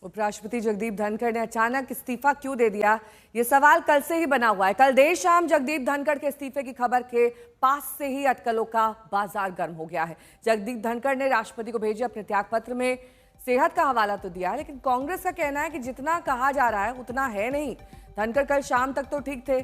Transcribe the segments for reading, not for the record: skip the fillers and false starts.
उपराष्ट्रपति जगदीप धनखड़ ने अचानक इस्तीफा क्यों दे दिया, ये सवाल कल से ही बना हुआ है। कल देर शाम जगदीप धनखड़ के इस्तीफे की खबर के पास से ही अटकलों का बाजार गर्म हो गया है। जगदीप धनखड़ ने राष्ट्रपति को भेजे अपने त्यागपत्र में सेहत का हवाला तो दिया है, लेकिन कांग्रेस का कहना है कि जितना कहा जा रहा है उतना है नहीं। धनखड़ कल शाम तक तो ठीक थे।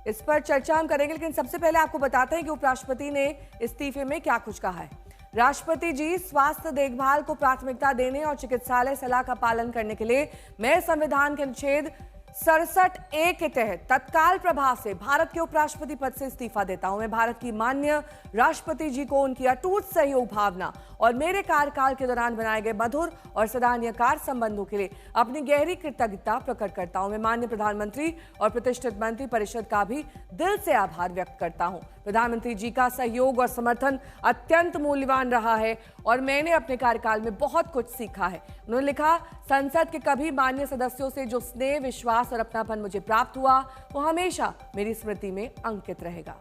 इस पर चर्चा हम करेंगे, लेकिन सबसे पहले आपको बताते हैं कि उपराष्ट्रपति ने इस्तीफे में क्या कुछ कहा है। राष्ट्रपति जी, स्वास्थ्य देखभाल को प्राथमिकता देने और चिकित्सालय सलाह का पालन करने के लिए मैं संविधान के अनुच्छेद 67A के तहत तत्काल प्रभाव से भारत के उपराष्ट्रपति पद से इस्तीफा देता हूं। मैं भारत की माननीय राष्ट्रपति जी को उनकी अटूट सहयोग भावना और मेरे कार्यकाल के दौरान बनाए गए मधुर और सराहनीय संबंधों के लिए अपनी गहरी कृतज्ञता प्रकट करता हूं। मैं माननीय प्रधानमंत्री और प्रतिष्ठित मंत्री परिषद का भी दिल से आभार व्यक्त करता हूं। प्रधानमंत्री जी का सहयोग और समर्थन अत्यंत मूल्यवान रहा है और मैंने अपने कार्यकाल में बहुत कुछ सीखा है। उन्होंने लिखा, संसद के कभी मान्य सदस्यों से जो स्नेह, विश्वास और अपनापन मुझे प्राप्त हुआ वो हमेशा मेरी स्मृति में अंकित रहेगा।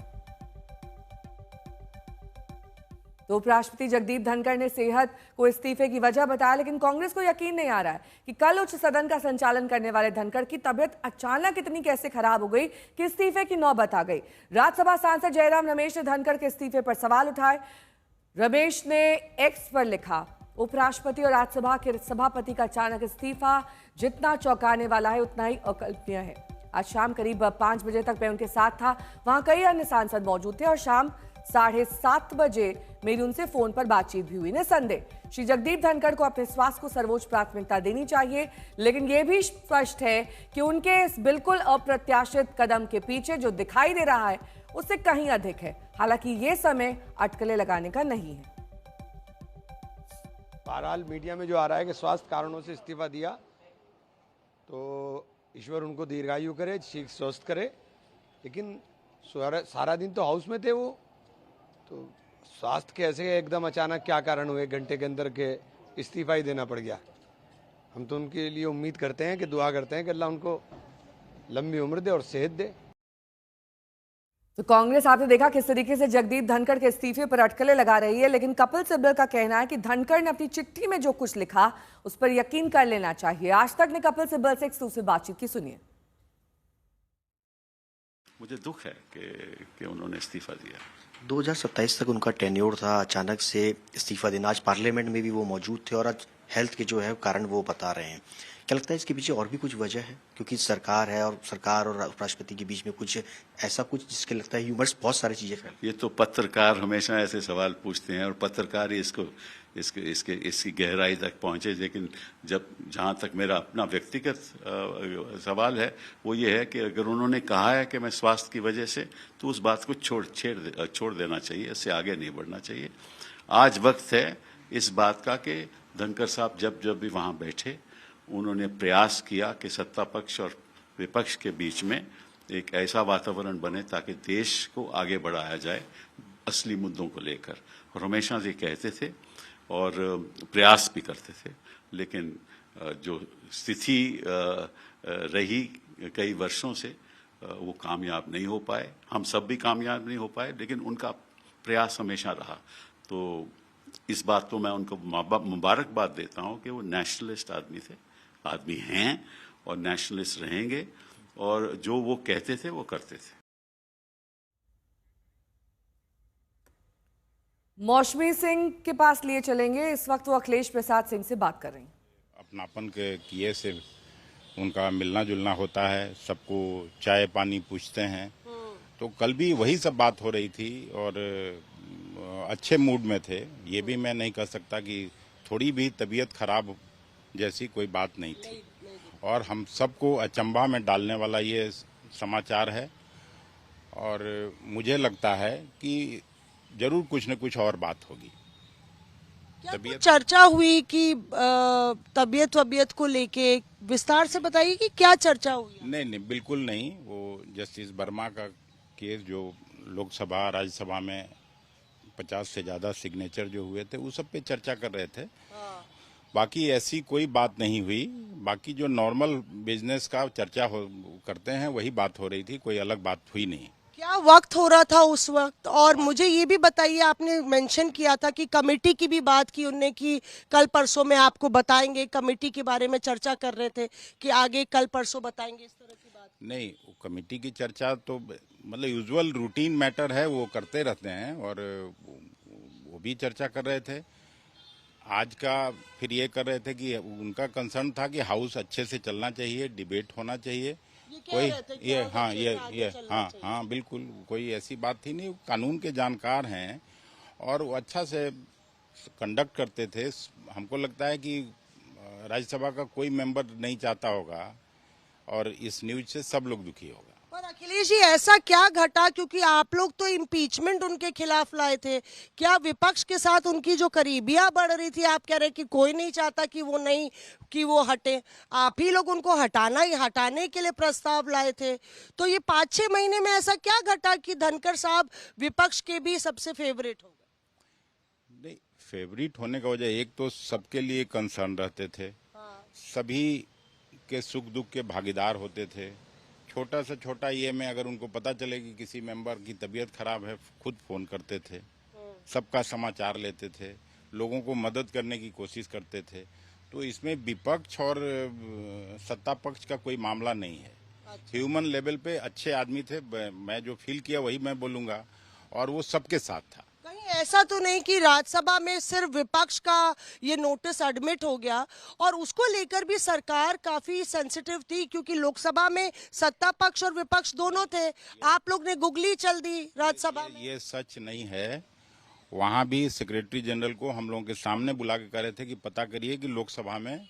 तो उपराष्ट्रपति जगदीप धनखड़ ने सेहत को इस्तीफे की वजह बताया, लेकिन कांग्रेस को यकीन नहीं आ रहा है कि कल उच्च सदन का संचालन करने वाले धनखड़ की तबियत अचानक इतनी कैसे खराब हो गई कि इस्तीफे की नौबत आ गई। राज्यसभा सांसद जयराम रमेश ने धनखड़ के इस्तीफे पर सवाल उठाए। रमेश ने एक्स पर लिखा, उपराष्ट्रपति और राज्यसभा के सभापति का अचानक इस्तीफा जितना चौंकाने वाला है उतना ही अकल्पनीय है। आज शाम करीब 5 बजे तक मैं उनके साथ था। वहां कई अन्य सांसद मौजूद थे और शाम 7:30 बजे मेरी उनसे फोन पर बातचीत भी हुई। निसंदेह श्री जगदीप धनखड़ को अपने स्वास्थ्य को सर्वोच्च प्राथमिकता देनी चाहिए, लेकिन यह भी स्पष्ट है कि उनके इस बिल्कुल अप्रत्याशित कदम के पीछे जो दिखाई दे रहा है उससे कहीं अधिक है। हालांकि ये समय अटकलें लगाने का नहीं है। बहरहाल मीडिया में जो आ रहा है कि स्वास्थ्य कारणों से इस्तीफा दिया, तो ईश्वर उनको दीर्घायु करे, ठीक स्वस्थ करे। लेकिन सारा दिन तो हाउस में थे वो, तो स्वास्थ्य के ऐसे एकदम अचानक क्या कारण हुए, घंटे के अंदर के इस्तीफा ही देना पड़ गया। हम तो उनके लिए उम्मीद करते हैं कि दुआ करते हैं कि अल्लाह उनको लंबी उम्र दे और सेहत दे। तो कांग्रेस, आपने देखा किस तरीके से जगदीप धनखड़ के इस्तीफे पर अटकलें लगा रही है, लेकिन कपिल सिब्बल का कहना है कि धनखड़ ने अपनी चिट्ठी में जो कुछ लिखा उस पर यकीन कर लेना चाहिए। आज तक ने कपिल सिब्बल से एक्सक्लूसिव बातचीत की, सुनिए। मुझे दुख है कि उन्होंने इस्तीफा दिया। 2027 तक उनका टेन्योर था, अचानक से इस्तीफा देना। आज पार्लियामेंट में भी वो मौजूद थे और आज हेल्थ के जो है कारण वो बता रहे हैं। क्या लगता है इसके पीछे और भी कुछ वजह है, क्योंकि सरकार है और सरकार और उपराष्ट्रपति के बीच में कुछ ऐसा कुछ जिसके लगता है ह्यूमर्स बहुत सारी चीजें फैल। ये तो पत्रकार हमेशा ऐसे सवाल पूछते हैं और पत्रकार ही इसकी गहराई तक पहुंचे। लेकिन जहां तक मेरा अपना व्यक्तिगत सवाल है वो ये है कि अगर उन्होंने कहा है कि मैं स्वास्थ्य की वजह से, तो उस बात को छोड़ देना चाहिए, इससे आगे नहीं बढ़ना चाहिए। आज वक्त है इस बात का कि धनखड़ साहब जब भी वहां बैठे, उन्होंने प्रयास किया कि सत्ता पक्ष और विपक्ष के बीच में एक ऐसा वातावरण बने ताकि देश को आगे बढ़ाया जाए असली मुद्दों को लेकर। और हमेशा से कहते थे और प्रयास भी करते थे, लेकिन जो स्थिति रही कई वर्षों से वो कामयाब नहीं हो पाए। हम सब भी कामयाब नहीं हो पाए, लेकिन उनका प्रयास हमेशा रहा। तो इस बात को मैं उनको मुबारकबाद देता हूं कि वो नेशनलिस्ट आदमी हैं और नेशनलिस्ट रहेंगे, और जो वो कहते थे वो करते थे। मौसमी सिंह के पास लिए चलेंगे। इस वक्त वो अखिलेश प्रसाद सिंह से बात कर रही हैं। अपनापन के किए से उनका मिलना जुलना होता है, सबको चाय पानी पूछते हैं। तो कल भी वही सब बात हो रही थी और अच्छे मूड में थे। ये भी मैं नहीं कह सकता कि थोड़ी भी तबीयत खराब जैसी कोई बात नहीं थी। और हम सबको अचंभा में डालने वाला ये समाचार है और मुझे लगता है कि जरूर कुछ न कुछ और बात होगी। क्या चर्चा हुई कि तबीयत को लेके विस्तार से बताइए कि क्या चर्चा हुई? नहीं, बिल्कुल नहीं। वो जस्टिस वर्मा का केस जो लोकसभा राज्यसभा में 50 से ज्यादा सिग्नेचर जो हुए थे, उस सब पे चर्चा कर रहे थे। बाकी ऐसी कोई बात नहीं हुई। बाकी जो नॉर्मल बिजनेस का चर्चा करते हैं वही बात हो रही थी, कोई अलग बात हुई नहीं। क्या वक्त हो रहा था उस वक्त? और मुझे ये भी बताइए, आपने मेंशन किया था कि कमेटी की भी बात की उनने कि कल परसों में आपको बताएंगे, कमेटी के बारे में चर्चा कर रहे थे कि आगे कल परसों बताएंगे, इस तरह की बात? नहीं, वो कमेटी की चर्चा तो मतलब यूजुअल रूटीन मैटर है, वो करते रहते हैं और वो भी चर्चा कर रहे थे। आज का फिर ये कर रहे थे कि उनका कंसर्न था कि हाउस अच्छे से चलना चाहिए, डिबेट होना चाहिए। ये कह कोई रहे थे कि ये हाउस हाँ अच्छे ये से आगे ये चलना हाँ चाहिए। हाँ बिल्कुल, कोई ऐसी बात थी नहीं। कानून के जानकार हैं और वो अच्छा से कंडक्ट करते थे। हमको लगता है कि राज्यसभा का कोई मेंबर नहीं चाहता होगा और इस न्यूज से सब लोग दुखी होगा। पर अखिलेश जी, ऐसा क्या घटा, क्योंकि आप लोग तो इम्पीचमेंट उनके खिलाफ लाए थे, क्या विपक्ष के साथ उनकी जो करीबियां बढ़ रही थी? आप कह रहे कि कोई नहीं चाहता कि वो हटे, आप ही लोग उनको हटाने के लिए प्रस्ताव लाए थे। तो ये 5-6 महीने में ऐसा क्या घटा कि धनखड़ साहब विपक्ष के भी सबसे फेवरेट हो गए? नहीं, फेवरेट होने का वजह एक तो सबके लिए कंसर्न रहते थे, सभी के सुख दुख के भागीदार होते थे। छोटा से छोटा ये में अगर उनको पता चले कि किसी मेंबर की तबीयत खराब है, खुद फोन करते थे, सबका समाचार लेते थे, लोगों को मदद करने की कोशिश करते थे। तो इसमें विपक्ष और सत्ता पक्ष का कोई मामला नहीं है। ह्यूमन लेवल पे अच्छे आदमी थे, मैं जो फील किया वही मैं बोलूंगा, और वो सबके साथ था। कहीं ऐसा तो नहीं कि राज्यसभा में सिर्फ विपक्ष का ये नोटिस एडमिट हो गया और उसको लेकर भी सरकार काफी सेंसिटिव थी, क्योंकि लोकसभा में सत्ता पक्ष और विपक्ष दोनों थे, आप लोग ने गुगली चल दी राज्यसभा में? ये सच नहीं है। वहाँ भी सेक्रेटरी जनरल को हम लोगों के सामने बुला के कह रहे थे कि पता करिए कि लोकसभा में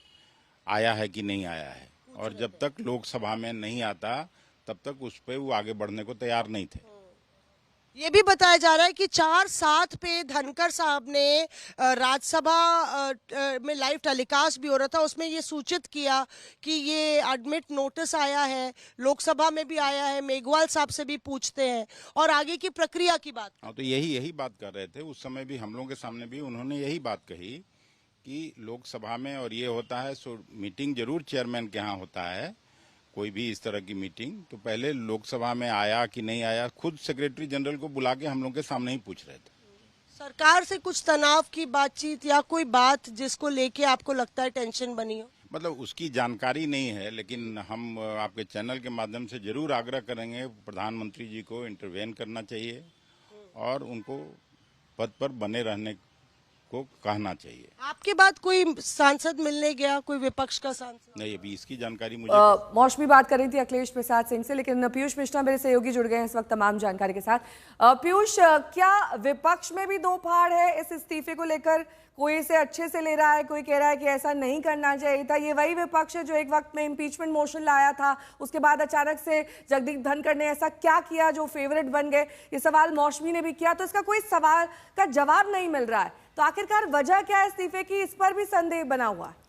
आया है कि नहीं आया है, और जब तक लोकसभा में नहीं आता तब तक उस पर वो आगे बढ़ने को तैयार नहीं थे। ये भी बताया जा रहा है कि 4/7 पे धनखड़ साहब ने राज्यसभा में लाइव टेलीकास्ट भी हो रहा था, उसमें ये सूचित किया कि ये एडमिट नोटिस आया है, लोकसभा में भी आया है, मेघवाल साहब से भी पूछते हैं और आगे की प्रक्रिया की बात। हाँ, तो यही बात कर रहे थे उस समय भी, हम लोगों के सामने भी उन्होंने यही बात कही कि लोकसभा में और ये होता है, सो मीटिंग जरूर चेयरमैन के यहाँ होता है, कोई भी इस तरह की मीटिंग, तो पहले लोकसभा में आया कि नहीं आया, खुद सेक्रेटरी जनरल को बुला के हम लोग के सामने ही पूछ रहे थे। सरकार से कुछ तनाव की बातचीत या कोई बात जिसको लेके आपको लगता है टेंशन बनी हो? मतलब उसकी जानकारी नहीं है, लेकिन हम आपके चैनल के माध्यम से जरूर आग्रह करेंगे प्रधानमंत्री जी को इंटरवेन करना चाहिए और उनको पद पर बने रहने को कहना चाहिए। आपके बाद कोई सांसद मिलने गया, कोई विपक्ष का सांसद? नहीं, अभी इसकी जानकारी मुझे मौसमी बात कर रही थी अखिलेश प्रसाद सिंह से, लेकिन पीयूष मिश्रा मेरे सहयोगी जुड़ गए हैं इस वक्त तमाम जानकारी के साथ। पीयूष, क्या विपक्ष में भी दो फाड़ है इस इस्तीफे को लेकर? कोई इसे अच्छे से ले रहा है, कोई कह रहा है कि ऐसा नहीं करना चाहिए था। ये वही विपक्ष है जो एक वक्त में इम्पीचमेंट मोशन लाया था, उसके बाद अचानक से जगदीप धनखड़ ने ऐसा क्या किया जो फेवरेट बन गए? ये सवाल मौसमी ने भी किया, तो इसका कोई सवाल का जवाब नहीं मिल रहा है। तो आखिरकार वजह क्या है इस्तीफे की, इस पर भी संदेह बना हुआ है।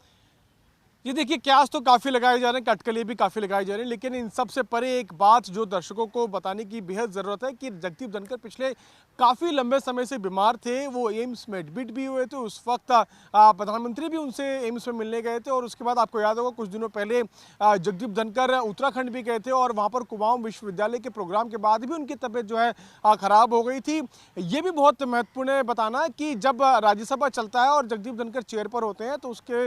ये देखिए, क्यास तो काफ़ी लगाए जा रहे हैं, कटकली भी काफ़ी लगाए जा रहे हैं, लेकिन इन सब से परे एक बात जो दर्शकों को बताने की बेहद ज़रूरत है कि जगदीप धनखड़ पिछले काफ़ी लंबे समय से बीमार थे। वो एम्स में एडमिट भी हुए थे, उस वक्त प्रधानमंत्री भी उनसे एम्स में मिलने गए थे, और उसके बाद आपको याद होगा कुछ दिनों पहले जगदीप धनखड़ उत्तराखंड भी गए थे और वहाँ पर कुमाऊं विश्वविद्यालय के प्रोग्राम के बाद भी उनकी तबीयत जो है ख़राब हो गई थी। ये भी बहुत महत्वपूर्ण है बताना कि जब राज्यसभा चलता है और जगदीप धनखड़ चेयर पर होते हैं, तो उसके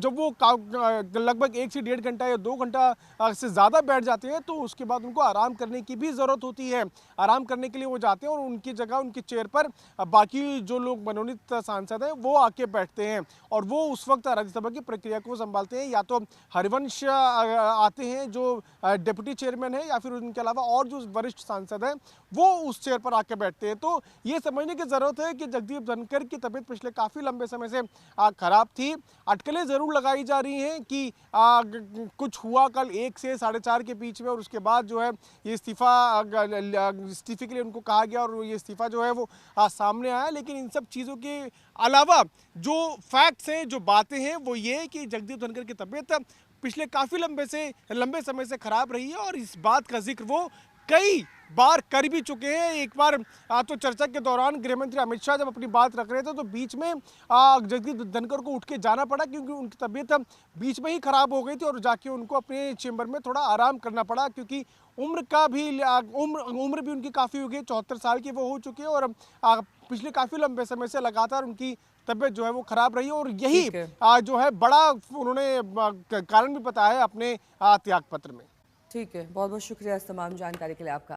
जब वो लगभग 1 से 1.5 घंटा या 2 घंटा से ज़्यादा बैठ जाते हैं, तो उसके बाद उनको आराम करने की भी ज़रूरत होती है। आराम करने के लिए वो जाते हैं और उनकी जगह उनकी चेयर पर बाकी जो लोग मनोनीत सांसद हैं वो आके बैठते हैं, और वो उस वक्त राज्यसभा की प्रक्रिया को संभालते हैं। या तो हरिवंश आते हैं जो डिप्टी चेयरमैन है, या फिर उनके अलावा और जो वरिष्ठ सांसद हैं वो उस चेयर पर आके बैठते हैं। तो ये समझने की ज़रूरत है कि जगदीप धनखड़ की तबीयत पिछले काफ़ी लंबे समय से खराब थी। अटकलें ज़रूर लगाई जा रही हैं कि कुछ हुआ कल 1 से 4:30 के बीच में, और उसके बाद जो है ये इस्तीफे के लिए उनको कहा गया और ये इस्तीफा जो है वो सामने आया। लेकिन इन सब चीज़ों के अलावा जो फैक्ट्स हैं, जो बातें हैं, वो ये कि जगदीप धनखड़ की तबीयत पिछले काफ़ी लंबे समय से खराब रही है, और इस बात का जिक्र वो कई बार कर भी चुके हैं। एक बार तो चर्चा के दौरान गृह मंत्री अमित शाह जब अपनी बात रख रहे थे तो बीच में जगदीप धनखड़ को उठ के जाना पड़ा, क्योंकि उनकी तबीयत बीच में ही खराब हो गई थी और जाके उनको अपने चेंबर में थोड़ा आराम करना पड़ा, क्योंकि उम्र भी उनकी काफ़ी हो गई, 74 साल की वो हो चुकी है और पिछले काफ़ी लंबे समय से लगातार उनकी तबीयत जो है वो खराब रही और यही जो है बड़ा उन्होंने कारण भी बताया है अपने त्याग पत्र में। ठीक है, बहुत बहुत शुक्रिया इस तमाम जानकारी के लिए आपका।